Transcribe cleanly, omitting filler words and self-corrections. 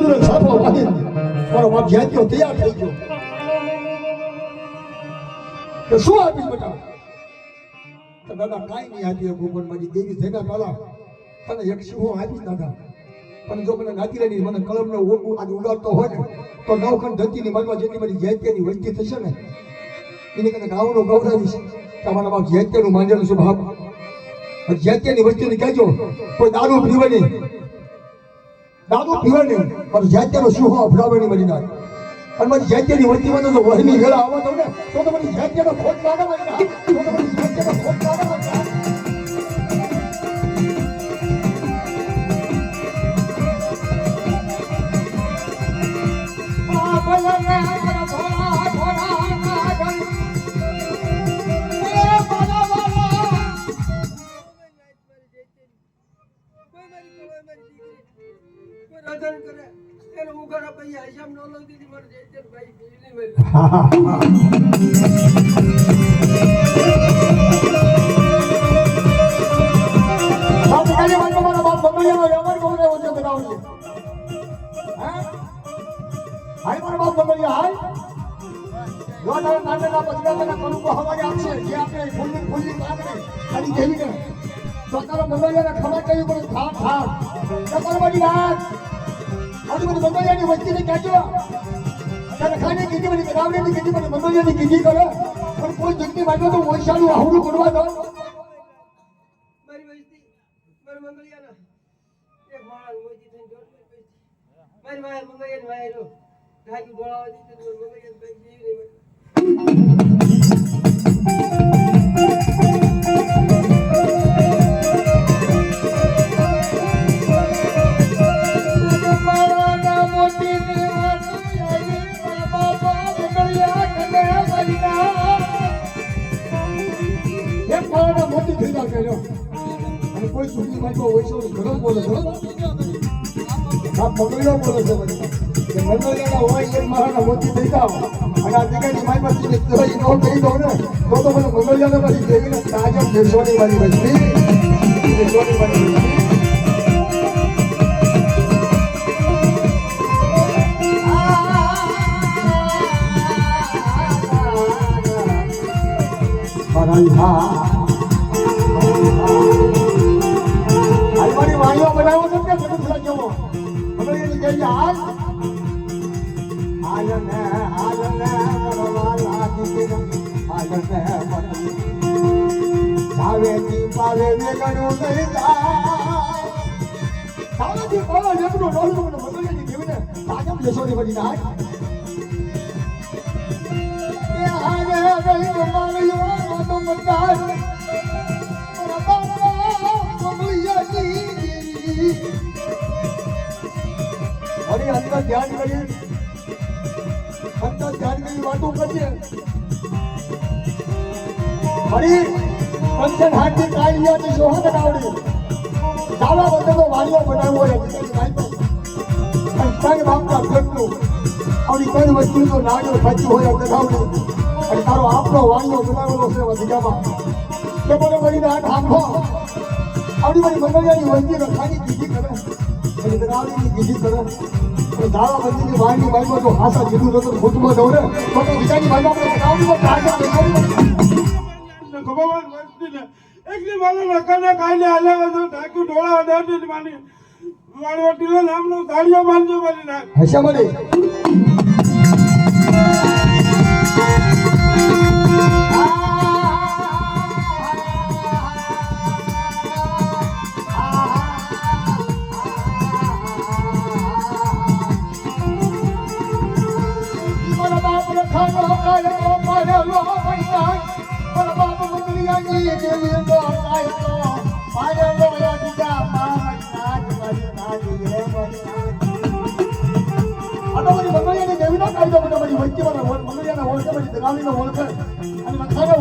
સિંદૂર છાપો વાહી મારો બાપ જ્યાં તૈયાર થઈ ગયો તો શું આપીશ બેટા? તો દાદા કાંઈ નહીં આપી પણ મારી દેવી થઈને કાલા તને એક શું આપીશ દાદા. પણ જો મને નાતી રહી મને કલમને આજે ઉડાડતો હોય ને તો નવખંડ ધરતીની મનમાં જેટલી બધી જૈત્યની વસ્તી થશે ને એને કદાચ ગાવનો ગૌરવીશ. તમારા બાપ જૈત્યનું માંડેલું છે બાપ. જૈત્યની વસ્તીને કહેજો કોઈ દારૂ પીવે નહીં, દારૂ પીવે નહીં પણ જૈત્યનો શું અફડાવવાની મળી નાખ. અને મારી જૈત્યની વસ્તીમાં તો વહની વેળા આવવા દઉં ને તો તમારી જૈત્યનો ખોટ લાગે મળી નાખ. તો તમારી જૈત્યનો ખોટ લાગે મળી નાખ. કોઈ જગ્યાએ માટે તો ઓછાનું આવડું કરવા દો. મારી વસ્તી મારી મંગળિયાના એક માળા મોજી થઈને જોડ મારી વાય મંગળિયાની વાય રો ઢાકી બોલાવા દીધી તો મંગળિયા ભાઈ જેવી નહીં. કોઈ સુખી માં ઓછો ઘણો બોલે છે. આ પકડ્યો બોલે છે કે મંગળિયાના હોય એક મારાના મોતી થઈ જાવ અને આ જગ્યાની મારી પાસે નો કહી દો ને તો મને મંગળિયાને મારી દેવીને તાજમ દેશોની મારી વસ્તી દેશોની મારી વસ્તી. વાણીઓ બનાવો છો કે જગત જમો હવે એની કહીએ હાલ હાલને કરવા લાગી હાલને સાવેથી પાવે વેગણું નહીં સાવેથી પાવે વેગણું ડોલું મને મગજની દેવીને તાજમ દેશોની બની નાખ. એ હારે રહી ગમાયો તો મજાર અરે અંદર ધ્યાન કરી વાતો કરીએ. હરી પંચન હાથથી કાઢી સોહન આવડે ચાલા બધો વાળીઓ બનાવવો હોય તારી બાપના ઘરનું આવડી કઈ વસ્તુ તો નાનો સાચું હોય બનાવડે અને તારો આપણો વાળીઓ બનાવેલો છે વધીજામાં કે મને વળી આ ઠાંભો આવડી બધી મંગળિયાની વસ્તી રખાની કીધી કરે અને દરાવડીની કીધી કરે અને દાવા બંધીની વાળની બાઈમાં જો હાસા જીધું નતો ખોટમાં દઉં ને તો બીજાની બાઈમાં આપણે દરાવડીમાં તાજા ભગવાન વસ્તીને એકલી માનો નકાને કાઈને આલ્યા તો ઢાકુ ઢોળા દેતી માની વાળવટીલે નામનું તાળીઓ માનજો મારી નાખ હશે મળી મંગળિયાની દેવીનો કાયદો બધા બધી વચ્ચે મંગળિયાના ઓળખે બધી દલાલીનો ઓળખે અને